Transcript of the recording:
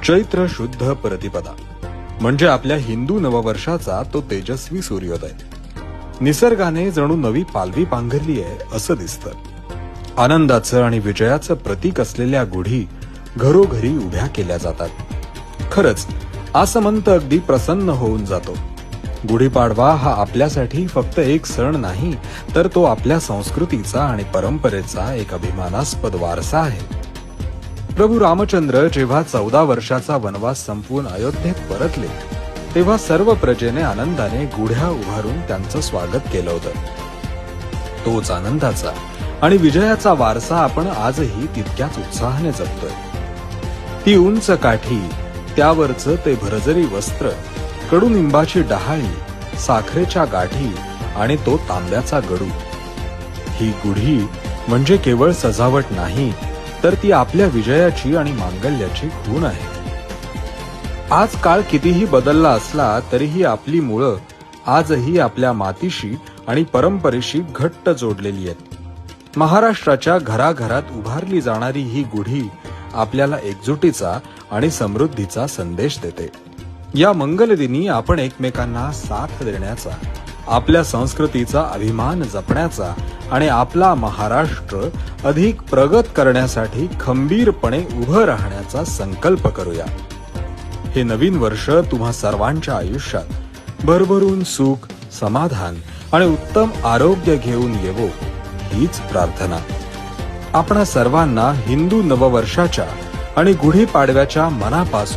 चैत्र शुद्ध प्रतिपदा म्हणजे आपल्या हिंदू नववर्षाचा तो तेजस्वी सूर्योदय. निसर्गाने जणू नवी पालवी पांघरली आहे असं दिसतं. आनंदाचं आणि विजयाचं प्रतीक असलेल्या गुढी घरोघरी उभ्या केल्या जातात. खरंच आसमंत अगदी प्रसन्न होऊन जातो. गुढीपाडवा हा आपल्यासाठी फक्त एक सण नाही, तर तो आपल्या संस्कृतीचा आणि परंपरेचा एक अभिमानास्पद वारसा आहे. प्रभू रामचंद्र जेव्हा 14 वर्षाचा वनवास संपवून अयोध्येत परतले, तेव्हा सर्व प्रजेने आनंदाने गुढ्या उभारून त्यांचं स्वागत केलं होतं. तोच आनंदाचा आणि विजयाचा वारसा आपण आजही तितक्याच उत्साहाने जपतोय. ती उंच काठी, त्यावरचं ते भरजरी वस्त्र, कडुनिंबाची डहाळी, साखरेच्या गाठी आणि तो तांब्याचा गडू. ही गुढी म्हणजे केवळ सजावट नाही, तर ती आपल्या विजयाची आणि मांगल्याची खूण आहे. आज काळ कितीही बदलला असला तरीही आपली मुळं आजही आपल्या मातीशी आणि परंपरेशी घट्ट जोडलेली आहेत. महाराष्ट्राच्या घराघरात उभारली जाणारी ही गुढी आपल्याला एकजुटीचा आणि समृद्धीचा संदेश देते. या मंगलदिनी आपण एकमेकांना साथ देण्याचा, आपल्या संस्कृतीचा अभिमान जपण्याचा आणि आपला महाराष्ट्र अधिक प्रगत करण्यासाठी खंबीरपणे उभं राहण्याचा संकल्प करूया. हे नवीन वर्ष तुम्हा सर्वांच्या आयुष्यात भरभरून सुख, समाधान आणि उत्तम आरोग्य घेऊन येवो, हीच प्रार्थना. आपणा सर्वांना हिंदू नववर्षाच्या आणि गुढीपाडव्याच्या मनापासून